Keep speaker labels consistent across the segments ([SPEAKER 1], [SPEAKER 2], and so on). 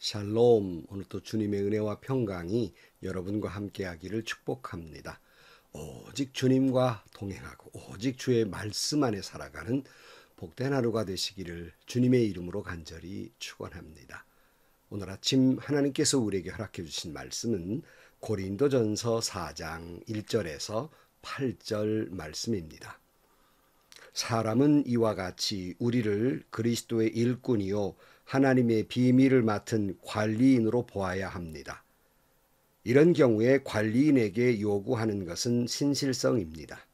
[SPEAKER 1] 샬롬. 오늘도 주님의 은혜와 평강이 여러분과 함께하기를 축복합니다. 오직 주님과 동행하고 오직 주의 말씀 안에 살아가는 복된 하루가 되시기를 주님의 이름으로 간절히 축원합니다. 오늘 아침 하나님께서 우리에게 허락해 주신 말씀은 고린도전서 4장 1절에서 8절 말씀입니다. 사람은 이와 같이 우리를 그리스도의 일꾼이요 하나님의 비밀을 맡은 관리인으로 보아야 합니다. 이런 경우에 관리인에게 요구하는 것은 신실성입니다.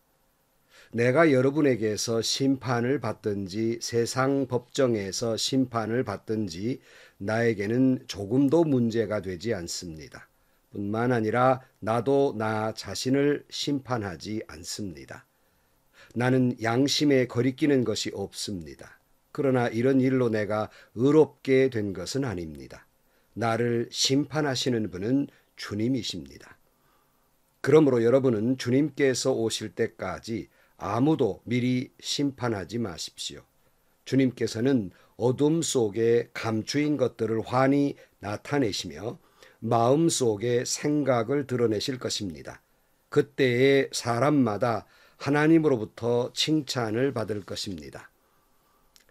[SPEAKER 1] 내가 여러분에게서 심판을 받든지 세상 법정에서 심판을 받든지 나에게는 조금도 문제가 되지 않습니다. 뿐만 아니라 나도 나 자신을 심판하지 않습니다. 나는 양심에 거리끼는 것이 없습니다. 그러나 이런 일로 내가 의롭게 된 것은 아닙니다. 나를 심판하시는 분은 주님이십니다. 그러므로 여러분은 주님께서 오실 때까지 아무도 미리 심판하지 마십시오. 주님께서는 어둠 속에 감추인 것들을 환히 나타내시며 마음 속의 생각을 드러내실 것입니다. 그때에 사람마다 하나님으로부터 칭찬을 받을 것입니다.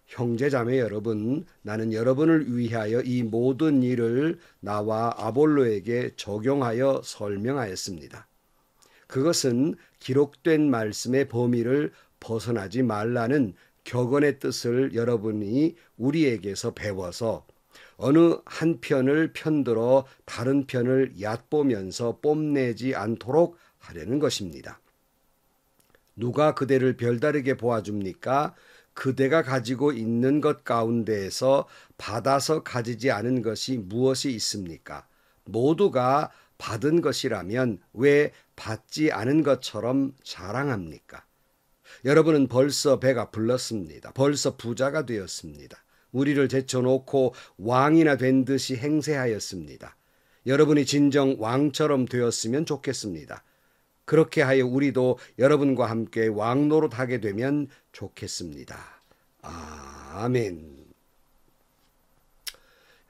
[SPEAKER 1] 형제자매 여러분, 나는 여러분을 위하여 이 모든 일을 나와 아볼로에게 적용하여 설명하였습니다. 그것은 기록된 말씀의 범위를 벗어나지 말라는 격언의 뜻을 여러분이 우리에게서 배워서 어느 한 편을 편들어 다른 편을 얕보면서 뽐내지 않도록 하려는 것입니다. 누가 그대를 별다르게 보아줍니까? 그대가 가지고 있는 것 가운데에서 받아서 가지지 않은 것이 무엇이 있습니까? 모두가 받은 것이라면 왜 받지 않은 것처럼 자랑합니까? 여러분은 벌써 배가 불렀습니다. 벌써 부자가 되었습니다. 우리를 제쳐놓고 왕이나 된 듯이 행세하였습니다. 여러분이 진정 왕처럼 되었으면 좋겠습니다. 그렇게 하여 우리도 여러분과 함께 왕노릇하게 되면 좋겠습니다. 아멘.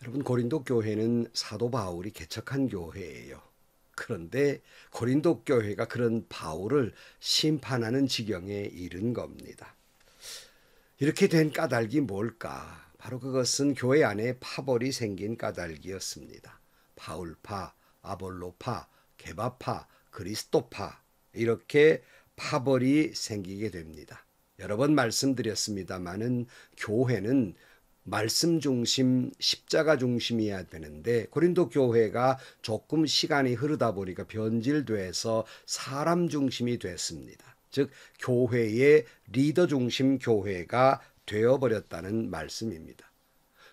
[SPEAKER 1] 여러분, 고린도 교회는 사도 바울이 개척한 교회예요. 그런데 고린도 교회가 그런 바울을 심판하는 지경에 이른 겁니다. 이렇게 된 까닭이 뭘까? 바로 그것은 교회 안에 파벌이 생긴 까닭이었습니다. 바울파, 아볼로파, 게바파, 그리스도파, 이렇게 파벌이 생기게 됩니다. 여러 번 말씀드렸습니다마는 교회는 말씀 중심, 십자가 중심이어야 되는데 고린도 교회가 조금 시간이 흐르다 보니까 변질돼서 사람 중심이 됐습니다. 즉 교회의 리더 중심 교회가 되어버렸다는 말씀입니다.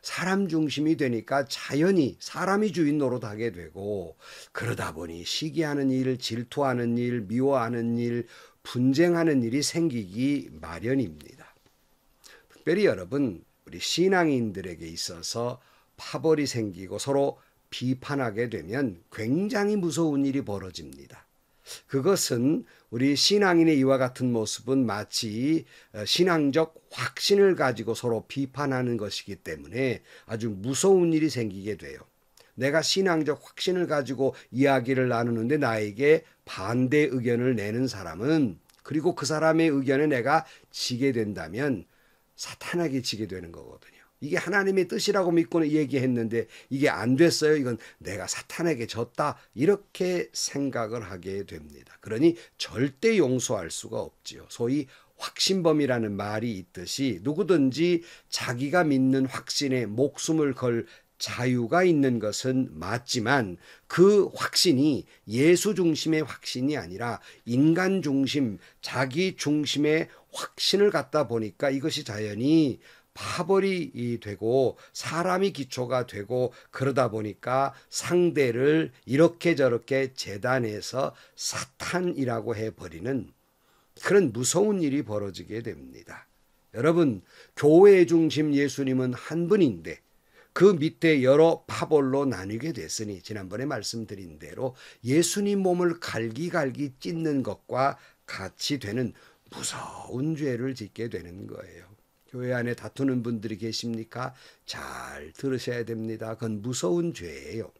[SPEAKER 1] 사람 중심이 되니까 자연히 사람이 주인 노릇하게 되고, 그러다 보니 시기하는 일, 질투하는 일, 미워하는 일, 분쟁하는 일이 생기기 마련입니다. 특별히 여러분, 우리 신앙인들에게 있어서 파벌이 생기고 서로 비판하게 되면 굉장히 무서운 일이 벌어집니다. 그것은 우리 신앙인의 이와 같은 모습은 마치 신앙적 확신을 가지고 서로 비판하는 것이기 때문에 아주 무서운 일이 생기게 돼요. 내가 신앙적 확신을 가지고 이야기를 나누는데 나에게 반대 의견을 내는 사람은, 그리고 그 사람의 의견에 내가 지게 된다면 사탄에게 지게 되는 거거든요. 이게 하나님의 뜻이라고 믿고는 얘기했는데 이게 안 됐어요. 이건 내가 사탄에게 졌다. 이렇게 생각을 하게 됩니다. 그러니 절대 용서할 수가 없지요. 소위 확신범이라는 말이 있듯이 누구든지 자기가 믿는 확신에 목숨을 걸 자유가 있는 것은 맞지만 그 확신이 예수 중심의 확신이 아니라 인간 중심, 자기 중심의 확신을 갖다 보니까 이것이 자연히 파벌이 되고 사람이 기초가 되고, 그러다 보니까 상대를 이렇게 저렇게 재단해서 사탄이라고 해버리는 그런 무서운 일이 벌어지게 됩니다. 여러분, 교회 중심 예수님은 한 분인데 그 밑에 여러 파벌로 나뉘게 됐으니 지난번에 말씀드린 대로 예수님 몸을 갈기갈기 찢는 것과 같이 되는 무서운 죄를 짓게 되는 거예요. 교회 안에 다투는 분들이 계십니까? 잘 들으셔야 됩니다. 그건 무서운 죄예요.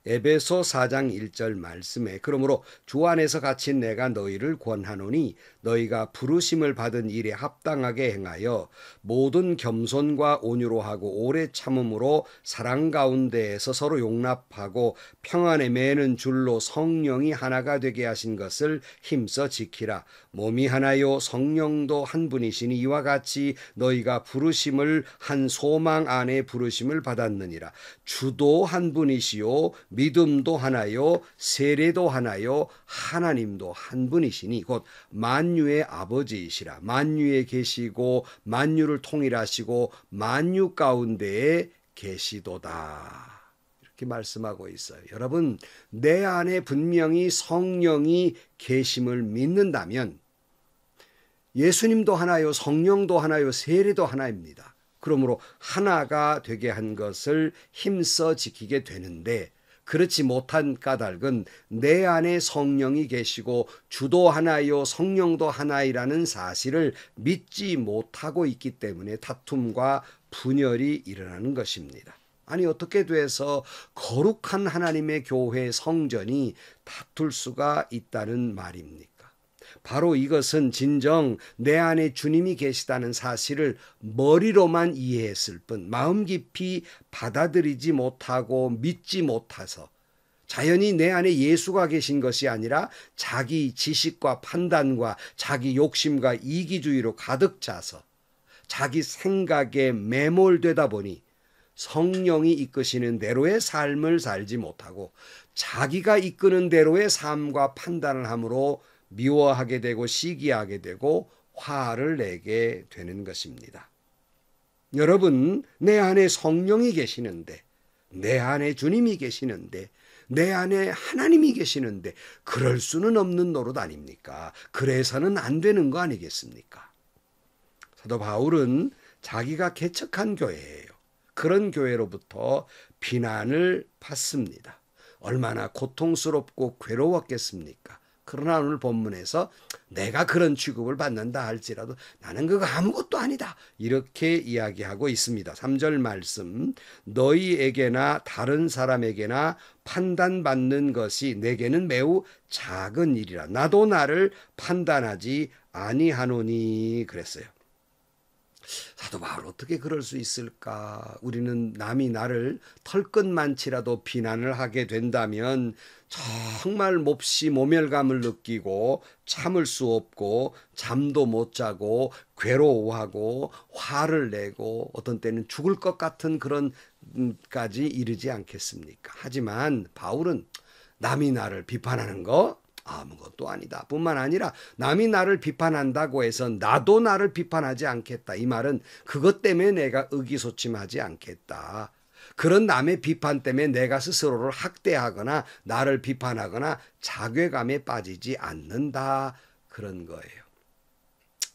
[SPEAKER 1] 에베소 4장 1절 말씀에 그러므로 주 안에서 갇힌 내가 너희를 권하노니 너희가 부르심을 받은 일에 합당하게 행하여 모든 겸손과 온유로 하고 오래 참음으로 사랑 가운데에서 서로 용납하고 평안에 매는 줄로 성령이 하나가 되게 하신 것을 힘써 지키라. 몸이 하나요 성령도 한 분이시니 이와 같이 너희가 부르심을 한 소망 안에 부르심을 받았느니라. 주도 한 분이시요 믿음도 하나요 세례도 하나요 하나님도 한 분이시니 곧 만유의 아버지이시라. 만유에 계시고 만유를 통일하시고 만유 가운데에 계시도다. 이렇게 말씀하고 있어요. 여러분, 내 안에 분명히 성령이 계심을 믿는다면 예수님도 하나요 성령도 하나요 세례도 하나입니다. 그러므로 하나가 되게 한 것을 힘써 지키게 되는데, 그렇지 못한 까닭은 내 안에 성령이 계시고 주도 하나요 성령도 하나이라는 사실을 믿지 못하고 있기 때문에 다툼과 분열이 일어나는 것입니다. 아니, 어떻게 돼서 거룩한 하나님의 교회 성전이 다툴 수가 있다는 말입니까? 바로 이것은 진정 내 안에 주님이 계시다는 사실을 머리로만 이해했을 뿐 마음 깊이 받아들이지 못하고 믿지 못해서, 자연히 내 안에 예수가 계신 것이 아니라 자기 지식과 판단과 자기 욕심과 이기주의로 가득 차서 자기 생각에 매몰되다 보니 성령이 이끄시는 대로의 삶을 살지 못하고 자기가 이끄는 대로의 삶과 판단을 함으로 미워하게 되고 시기하게 되고 화를 내게 되는 것입니다. 여러분, 내 안에 성령이 계시는데, 내 안에 주님이 계시는데, 내 안에 하나님이 계시는데 그럴 수는 없는 노릇 아닙니까? 그래서는 안 되는 거 아니겠습니까? 사도 바울은 자기가 개척한 교회예요. 그런 교회로부터 비난을 받습니다. 얼마나 고통스럽고 괴로웠겠습니까? 그러나 오늘 본문에서 내가 그런 취급을 받는다 할지라도 나는 그거 아무것도 아니다, 이렇게 이야기하고 있습니다. 3절 말씀, 너희에게나 다른 사람에게나 판단받는 것이 내게는 매우 작은 일이라. 나도 나를 판단하지 아니하노니 그랬어요. 사도 바울 어떻게 그럴 수 있을까? 우리는 남이 나를 털끝만치라도 비난을 하게 된다면 정말 몹시 모멸감을 느끼고 참을 수 없고 잠도 못 자고 괴로워하고 화를 내고 어떤 때는 죽을 것 같은 그런 까지 이르지 않겠습니까? 하지만 바울은 남이 나를 비판하는 거 아무것도 아니다 뿐만 아니라 남이 나를 비판한다고 해서 나도 나를 비판하지 않겠다. 이 말은 그것 때문에 내가 의기소침하지 않겠다. 그런 남의 비판 때문에 내가 스스로를 학대하거나 나를 비판하거나 자괴감에 빠지지 않는다. 그런 거예요.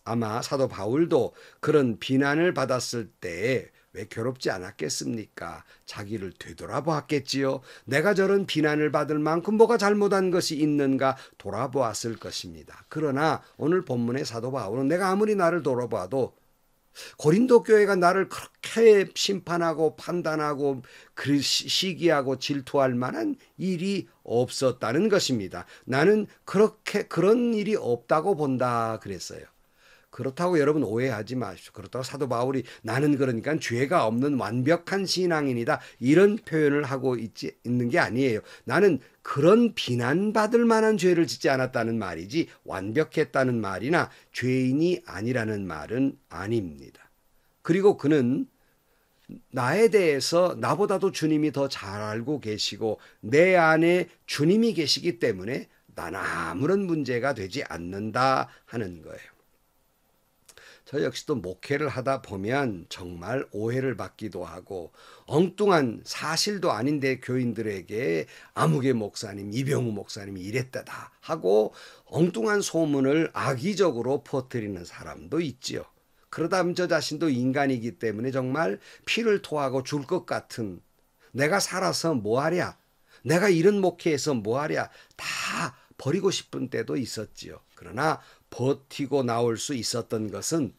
[SPEAKER 1] 아마 사도 바울도 그런 비난을 받았을 때 왜 괴롭지 않았겠습니까? 자기를 되돌아보았겠지요. 내가 저런 비난을 받을 만큼 뭐가 잘못한 것이 있는가 돌아보았을 것입니다. 그러나 오늘 본문의 사도 바울은 내가 아무리 나를 돌아봐도 고린도 교회가 나를 그렇게 심판하고 판단하고 시기하고 질투할 만한 일이 없었다는 것입니다. 나는 그런 일이 없다고 본다 그랬어요. 그렇다고 여러분 오해하지 마십시오. 그렇다고 사도 바울이 나는 그러니까 죄가 없는 완벽한 신앙인이다, 이런 표현을 하고 있는 게 아니에요. 나는 그런 비난받을 만한 죄를 짓지 않았다는 말이지 완벽했다는 말이나 죄인이 아니라는 말은 아닙니다. 그리고 그는 나에 대해서 나보다도 주님이 더 잘 알고 계시고 내 안에 주님이 계시기 때문에 나는 아무런 문제가 되지 않는다 하는 거예요. 저 역시도 목회를 하다 보면 정말 오해를 받기도 하고 엉뚱한 사실도 아닌데 교인들에게 아무개 목사님, 이병우 목사님이 이랬다다 하고 엉뚱한 소문을 악의적으로 퍼뜨리는 사람도 있지요. 그러다 보면 저 자신도 인간이기 때문에 정말 피를 토하고 줄 것 같은, 내가 살아서 뭐하랴, 내가 이런 목회에서 뭐하랴 다 버리고 싶은 때도 있었지요. 그러나 버티고 나올 수 있었던 것은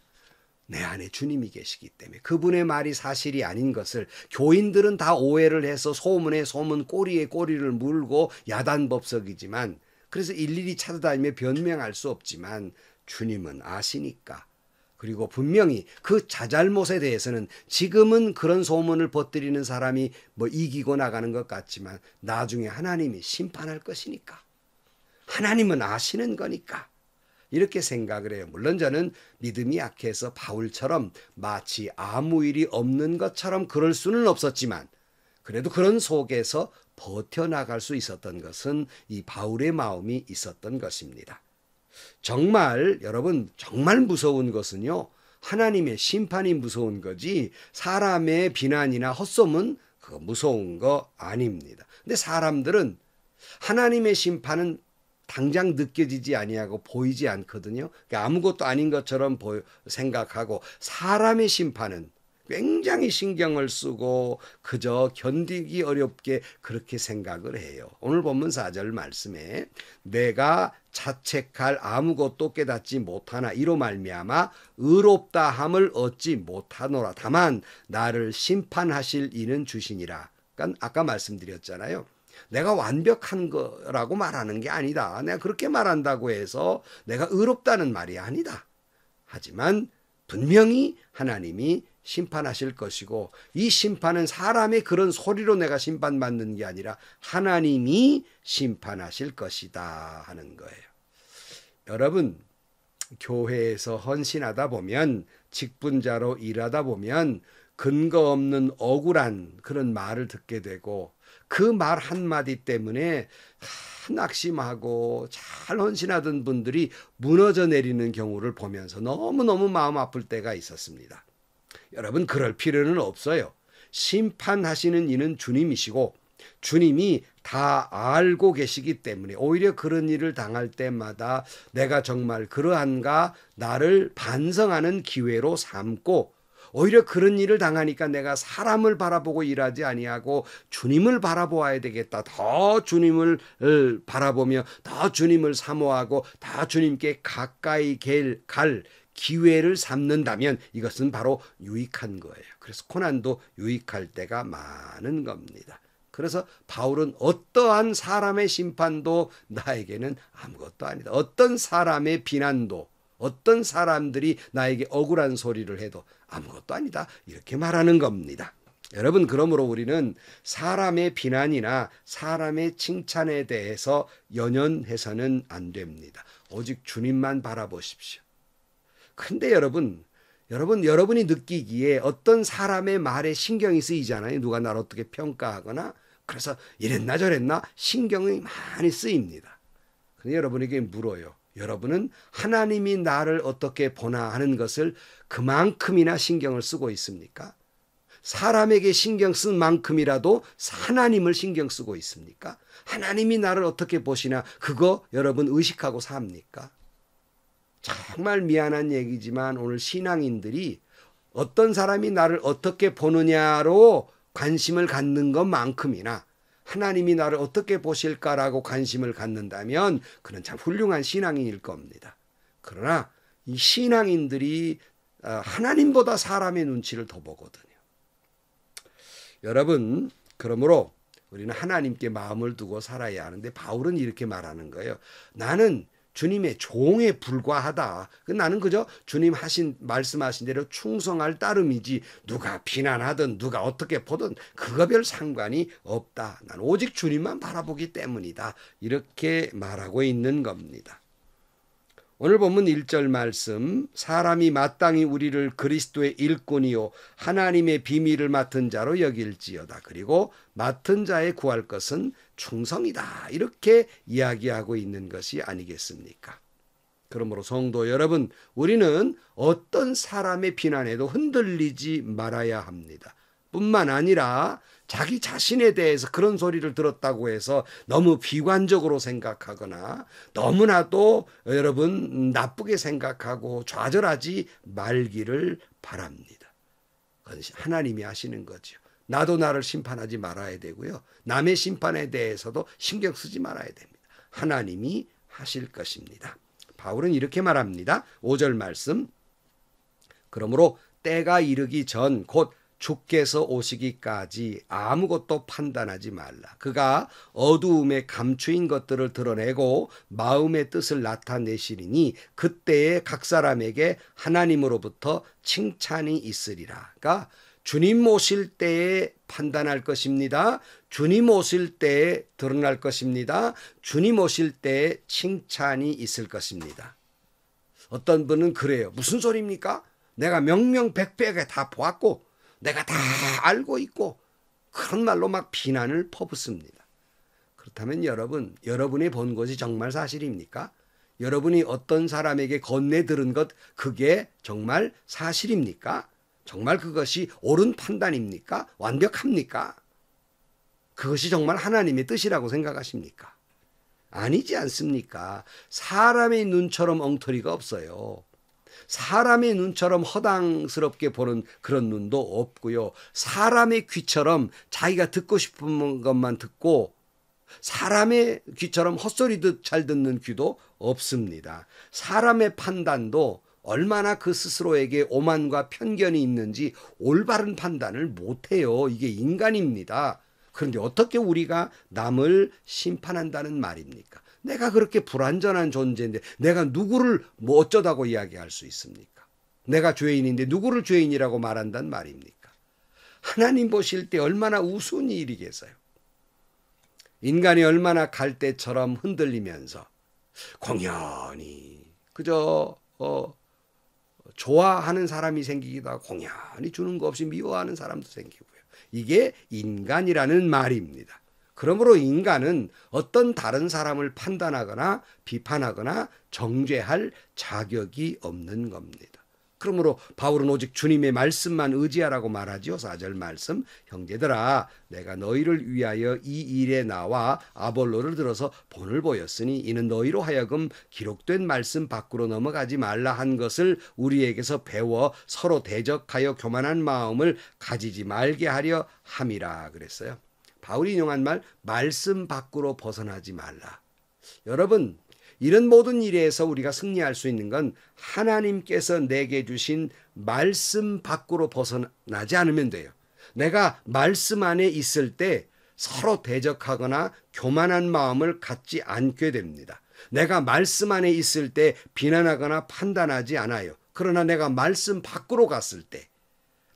[SPEAKER 1] 내 안에 주님이 계시기 때문에 그분의 말이 사실이 아닌 것을 교인들은 다 오해를 해서 소문에 소문 꼬리에 꼬리를 물고 야단법석이지만 그래서 일일이 찾아다니며 변명할 수 없지만 주님은 아시니까 그리고 분명히 그 자잘못에 대해서는 지금은 그런 소문을 퍼뜨리는 사람이 뭐 이기고 나가는 것 같지만 나중에 하나님이 심판할 것이니까 하나님은 아시는 거니까 이렇게 생각을 해요. 물론 저는 믿음이 약해서 바울처럼 마치 아무 일이 없는 것처럼 그럴 수는 없었지만 그래도 그런 속에서 버텨나갈 수 있었던 것은 이 바울의 마음이 있었던 것입니다. 정말 여러분 정말 무서운 것은요. 하나님의 심판이 무서운 거지 사람의 비난이나 헛소문 그거 무서운 거 아닙니다. 근데 사람들은 하나님의 심판은 당장 느껴지지 아니하고 보이지 않거든요. 그러니까 아무것도 아닌 것처럼 생각하고 사람의 심판은 굉장히 신경을 쓰고 그저 견디기 어렵게 그렇게 생각을 해요. 오늘 본문 4절 말씀에 내가 자책할 아무것도 깨닫지 못하나 이로 말미암아 의롭다함을 얻지 못하노라. 다만 나를 심판하실 이는 주시니라. 그러니까 아까 말씀드렸잖아요. 내가 완벽한 거라고 말하는 게 아니다. 내가 그렇게 말한다고 해서 내가 의롭다는 말이 아니다. 하지만 분명히 하나님이 심판하실 것이고 이 심판은 사람의 그런 소리로 내가 심판받는 게 아니라 하나님이 심판하실 것이다 하는 거예요. 여러분 교회에서 헌신하다 보면 직분자로 일하다 보면 근거 없는 억울한 그런 말을 듣게 되고 그 말 한마디 때문에 낙심하고 잘 헌신하던 분들이 무너져 내리는 경우를 보면서 너무너무 마음 아플 때가 있었습니다. 여러분 그럴 필요는 없어요. 심판하시는 이는 주님이시고 주님이 다 알고 계시기 때문에 오히려 그런 일을 당할 때마다 내가 정말 그러한가 나를 반성하는 기회로 삼고 오히려 그런 일을 당하니까 내가 사람을 바라보고 일하지 아니하고 주님을 바라보아야 되겠다. 더 주님을 바라보며 더 주님을 사모하고 더 주님께 가까이 갈 기회를 삼는다면 이것은 바로 유익한 거예요. 그래서 고난도 유익할 때가 많은 겁니다. 그래서 바울은 어떠한 사람의 심판도 나에게는 아무것도 아니다. 어떤 사람의 비난도 어떤 사람들이 나에게 억울한 소리를 해도 아무것도 아니다. 이렇게 말하는 겁니다. 여러분 그러므로 우리는 사람의 비난이나 사람의 칭찬에 대해서 연연해서는 안 됩니다. 오직 주님만 바라보십시오. 근데 여러분이 느끼기에 어떤 사람의 말에 신경이 쓰이잖아요. 누가 나를 어떻게 평가하거나 그래서 이랬나 저랬나 신경이 많이 쓰입니다. 근데 여러분에게 물어요. 여러분은 하나님이 나를 어떻게 보나 하는 것을 그만큼이나 신경을 쓰고 있습니까? 사람에게 신경 쓴 만큼이라도 하나님을 신경 쓰고 있습니까? 하나님이 나를 어떻게 보시나 그거 여러분 의식하고 삽니까? 정말 미안한 얘기지만 오늘 신앙인들이 어떤 사람이 나를 어떻게 보느냐로 관심을 갖는 것만큼이나 하나님이 나를 어떻게 보실까라고 관심을 갖는다면 그는 참 훌륭한 신앙인일 겁니다. 그러나 이 신앙인들이 하나님보다 사람의 눈치를 더 보거든요. 여러분 그러므로 우리는 하나님께 마음을 두고 살아야 하는데 바울은 이렇게 말하는 거예요. 나는 주님의 종에 불과하다. 나는 그저 주님 말씀하신 대로 충성할 따름이지 누가 비난하든 누가 어떻게 보든 그거 별 상관이 없다. 나는 오직 주님만 바라보기 때문이다. 이렇게 말하고 있는 겁니다. 오늘 본문 1절 말씀 사람이 마땅히 우리를 그리스도의 일꾼이요 하나님의 비밀을 맡은 자로 여길지어다. 그리고 맡은 자의 구할 것은 충성이다. 이렇게 이야기하고 있는 것이 아니겠습니까? 그러므로 성도 여러분 우리는 어떤 사람의 비난에도 흔들리지 말아야 합니다. 뿐만 아니라 자기 자신에 대해서 그런 소리를 들었다고 해서 너무 비관적으로 생각하거나 너무나도 여러분 나쁘게 생각하고 좌절하지 말기를 바랍니다. 그건 하나님이 하시는 거죠. 나도 나를 심판하지 말아야 되고요. 남의 심판에 대해서도 신경 쓰지 말아야 됩니다. 하나님이 하실 것입니다. 바울은 이렇게 말합니다. 5절 말씀 그러므로 때가 이르기 전 곧 주께서 오시기까지 아무것도 판단하지 말라. 그가 어두움에 감추인 것들을 드러내고 마음의 뜻을 나타내시리니 그때에 각 사람에게 하나님으로부터 칭찬이 있으리라. 그러니까 주님 오실 때에 판단할 것입니다. 주님 오실 때에 드러날 것입니다. 주님 오실 때에 칭찬이 있을 것입니다. 어떤 분은 그래요. 무슨 소리입니까? 내가 명명백백하게 다 보았고 내가 다 알고 있고, 그런 말로 막 비난을 퍼붓습니다. 그렇다면 여러분이 본 것이 정말 사실입니까? 여러분이 어떤 사람에게 건네 들은 것, 그게 정말 사실입니까? 정말 그것이 옳은 판단입니까? 완벽합니까? 그것이 정말 하나님의 뜻이라고 생각하십니까? 아니지 않습니까? 사람의 눈처럼 엉터리가 없어요. 사람의 눈처럼 허당스럽게 보는 그런 눈도 없고요. 사람의 귀처럼 자기가 듣고 싶은 것만 듣고 사람의 귀처럼 헛소리 잘 듣는 귀도 없습니다. 사람의 판단도 얼마나 그 스스로에게 오만과 편견이 있는지 올바른 판단을 못해요. 이게 인간입니다. 그런데 어떻게 우리가 남을 심판한다는 말입니까? 내가 그렇게 불완전한 존재인데 내가 누구를 뭐 어쩌다고 이야기할 수 있습니까? 내가 죄인인데 누구를 죄인이라고 말한단 말입니까? 하나님 보실 때 얼마나 우스운 일이겠어요. 인간이 얼마나 갈대처럼 흔들리면서 공연히 그저 좋아하는 사람이 생기기도 하고 공연히 주는 거 없이 미워하는 사람도 생기고요. 이게 인간이라는 말입니다. 그러므로 인간은 어떤 다른 사람을 판단하거나 비판하거나 정죄할 자격이 없는 겁니다. 그러므로 바울은 오직 주님의 말씀만 의지하라고 말하지요. 4절 말씀. 형제들아 내가 너희를 위하여 이 일에 나와 아볼로를 들어서 본을 보였으니 이는 너희로 하여금 기록된 말씀 밖으로 넘어가지 말라 한 것을 우리에게서 배워 서로 대적하여 교만한 마음을 가지지 말게 하려 함이라 그랬어요. 바울이 인용한 말씀 밖으로 벗어나지 말라. 여러분, 이런 모든 일에서 우리가 승리할 수 있는 건 하나님께서 내게 주신 말씀 밖으로 벗어나지 않으면 돼요. 내가 말씀 안에 있을 때 서로 대적하거나 교만한 마음을 갖지 않게 됩니다. 내가 말씀 안에 있을 때 비난하거나 판단하지 않아요. 그러나 내가 말씀 밖으로 갔을 때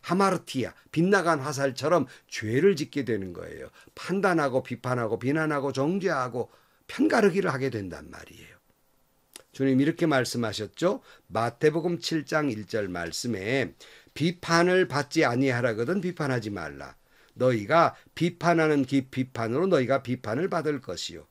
[SPEAKER 1] 하마르티아, 빗나간 화살처럼 죄를 짓게 되는 거예요. 판단하고 비판하고 비난하고 정죄하고 편가르기를 하게 된단 말이에요. 주님 이렇게 말씀하셨죠. 마태복음 7장 1절 말씀에 비판을 받지 아니하라거든 비판하지 말라. 너희가 비판하는 비판으로 너희가 비판을 받을 것이요.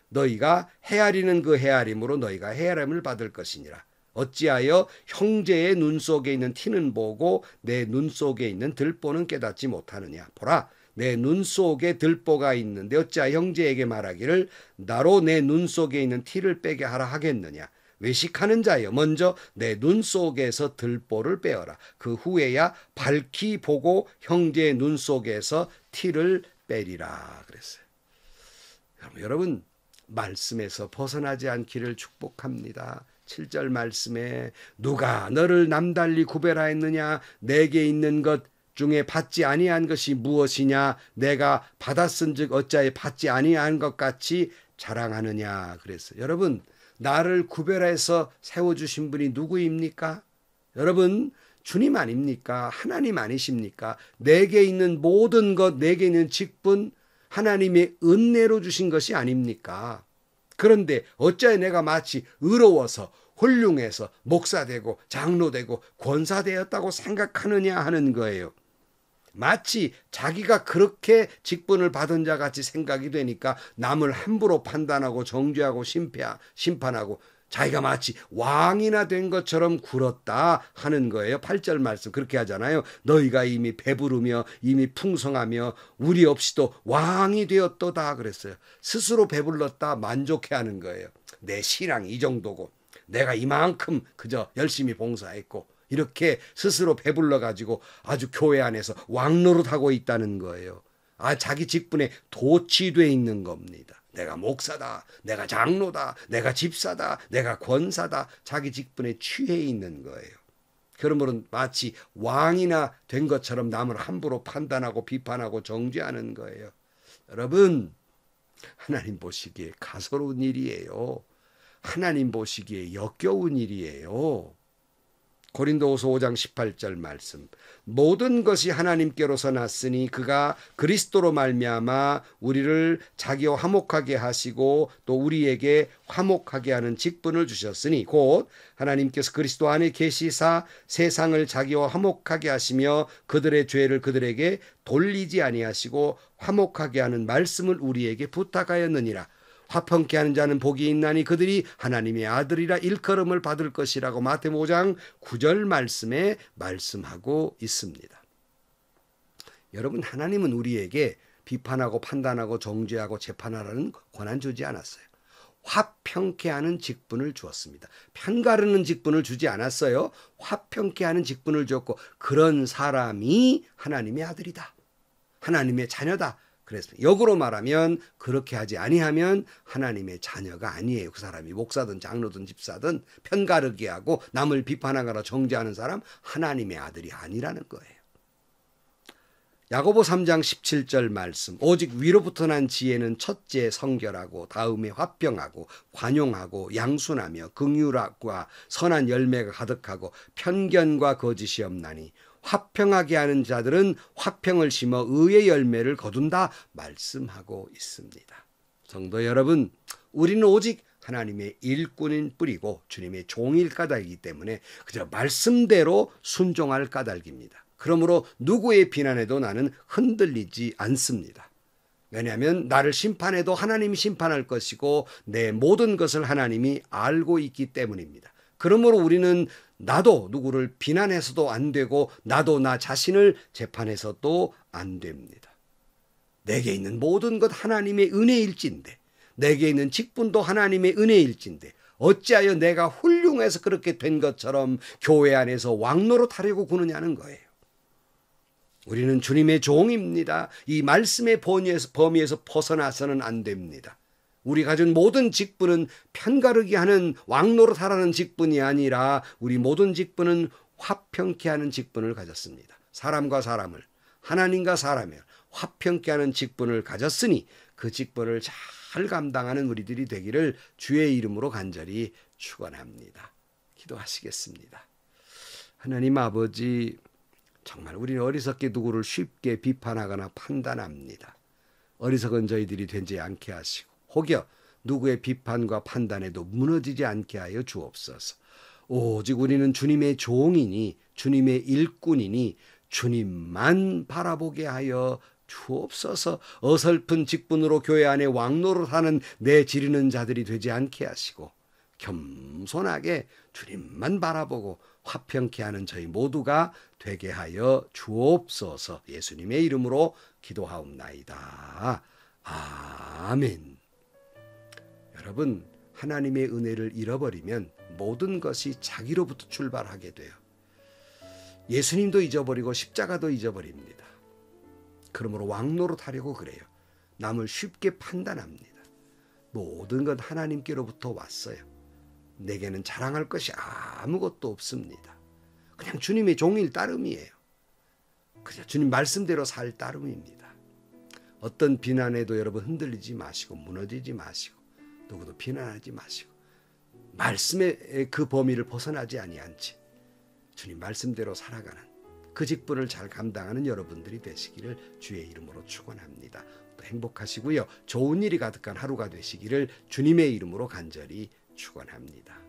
[SPEAKER 1] 너희가 헤아리는 그 헤아림으로 너희가 헤아림을 받을 것이니라. 어찌하여 형제의 눈 속에 있는 티는 보고 내 눈 속에 있는 들보는 깨닫지 못하느냐. 보라, 내 눈 속에 들보가 있는데 어찌하여 형제에게 말하기를 나로 내 눈 속에 있는 티를 빼게 하라 하겠느냐. 외식하는 자여 먼저 내 눈 속에서 들보를 빼어라. 그 후에야 밝히 보고 형제의 눈 속에서 티를 빼리라 그랬어요. 여러분 말씀에서 벗어나지 않기를 축복합니다. 7절 말씀에 누가 너를 남달리 구별하였느냐. 내게 있는 것 중에 받지 아니한 것이 무엇이냐. 내가 받았은즉 어찌하여 받지 아니한 것 같이 자랑하느냐 그랬어요. 여러분 나를 구별해서 세워주신 분이 누구입니까? 여러분 주님 아닙니까? 하나님 아니십니까? 내게 있는 모든 것, 내게 있는 직분 하나님의 은혜로 주신 것이 아닙니까? 그런데 어찌하여 내가 마치 의로워서 훌륭해서 목사되고 장로되고 권사되었다고 생각하느냐 하는 거예요. 마치 자기가 그렇게 직분을 받은 자 같이 생각이 되니까 남을 함부로 판단하고 정죄하고 심판하고 자기가 마치 왕이나 된 것처럼 굴었다 하는 거예요. 8절 말씀 그렇게 하잖아요. 너희가 이미 배부르며 이미 풍성하며 우리 없이도 왕이 되었도다 그랬어요. 스스로 배불렀다 만족해하는 거예요. 내 신앙이 이 정도고 내가 이만큼 그저 열심히 봉사했고 이렇게 스스로 배불러 가지고 아주 교회 안에서 왕노릇하고 있다는 거예요. 자기 직분에 도취돼 있는 겁니다. 내가 목사다, 내가 장로다, 내가 집사다, 내가 권사다, 자기 직분에 취해 있는 거예요. 그러므로 마치 왕이나 된 것처럼 남을 함부로 판단하고 비판하고 정죄하는 거예요. 여러분, 하나님 보시기에 가소로운 일이에요. 하나님 보시기에 역겨운 일이에요. 고린도후서 5장 18절 말씀. 모든 것이 하나님께로서 났으니 그가 그리스도로 말미암아 우리를 자기와 화목하게 하시고 또 우리에게 화목하게 하는 직분을 주셨으니 곧 하나님께서 그리스도 안에 계시사 세상을 자기와 화목하게 하시며 그들의 죄를 그들에게 돌리지 아니하시고 화목하게 하는 말씀을 우리에게 부탁하였느니라. 화평케 하는 자는 복이 있나니 그들이 하나님의 아들이라 일컬음을 받을 것이라고 마태복음 5장 9절 말씀에 말씀하고 있습니다. 여러분, 하나님은 우리에게 비판하고 판단하고 정죄하고 재판하라는 권한 주지 않았어요. 화평케 하는 직분을 주었습니다. 편가르는 직분을 주지 않았어요. 화평케 하는 직분을 주었고 그런 사람이 하나님의 아들이다. 하나님의 자녀다. 그래서 역으로 말하면 그렇게 하지 아니하면 하나님의 자녀가 아니에요. 그 사람이 목사든 장로든 집사든 편가르게 하고 남을 비판하거나 정죄하는 사람 하나님의 아들이 아니라는 거예요. 야고보 3장 17절 말씀. 오직 위로부터 난 지혜는 첫째 성결하고 다음에 화평하고 관용하고 양순하며 긍휼과 선한 열매가 가득하고 편견과 거짓이 없나니 화평하게 하는 자들은 화평을 심어 의의 열매를 거둔다 말씀하고 있습니다. 성도 여러분, 우리는 오직 하나님의 일꾼인 뿌리고 주님의 종일 까닭이기 때문에 그저 말씀대로 순종할 까닭입니다. 그러므로 누구의 비난에도 나는 흔들리지 않습니다. 왜냐하면 나를 심판해도 하나님이 심판할 것이고 내 모든 것을 하나님이 알고 있기 때문입니다. 그러므로 우리는 나도 누구를 비난해서도 안 되고 나도 나 자신을 재판해서도 안 됩니다. 내게 있는 모든 것 하나님의 은혜일진데 내게 있는 직분도 하나님의 은혜일진데 어찌하여 내가 훌륭해서 그렇게 된 것처럼 교회 안에서 왕노릇하려고 구느냐는 거예요. 우리는 주님의 종입니다. 이 말씀의 범위에서 벗어나서는 안 됩니다. 우리 가진 모든 직분은 편가르게 하는 왕노릇하라는 직분이 아니라 우리 모든 직분은 화평케 하는 직분을 가졌습니다. 사람과 사람을, 하나님과 사람을 화평케 하는 직분을 가졌으니 그 직분을 잘 감당하는 우리들이 되기를 주의 이름으로 간절히 축원합니다. 기도하시겠습니다. 하나님 아버지, 정말 우리는 어리석게 누구를 쉽게 비판하거나 판단합니다. 어리석은 저희들이 되지 않게 하시고 혹여 누구의 비판과 판단에도 무너지지 않게 하여 주옵소서. 오직 우리는 주님의 종이니 주님의 일꾼이니 주님만 바라보게 하여 주옵소서. 어설픈 직분으로 교회 안에 왕노릇하는 내지르는 자들이 되지 않게 하시고 겸손하게 주님만 바라보고 화평케 하는 저희 모두가 되게 하여 주옵소서. 예수님의 이름으로 기도하옵나이다. 아멘. 여러분, 하나님의 은혜를 잃어버리면 모든 것이 자기로부터 출발하게 돼요. 예수님도 잊어버리고 십자가도 잊어버립니다. 그러므로 왕노릇하려고 그래요. 남을 쉽게 판단합니다. 모든 건 하나님께로부터 왔어요. 내게는 자랑할 것이 아무것도 없습니다. 그냥 주님의 종일 따름이에요. 그냥 주님 말씀대로 살 따름입니다. 어떤 비난에도 여러분 흔들리지 마시고 무너지지 마시고 누구도 비난하지 마시고 말씀의 그 범위를 벗어나지 아니한 채 주님 말씀대로 살아가는 그 직분을 잘 감당하는 여러분들이 되시기를 주의 이름으로 축원합니다. 또 행복하시고요. 좋은 일이 가득한 하루가 되시기를 주님의 이름으로 간절히 축원합니다.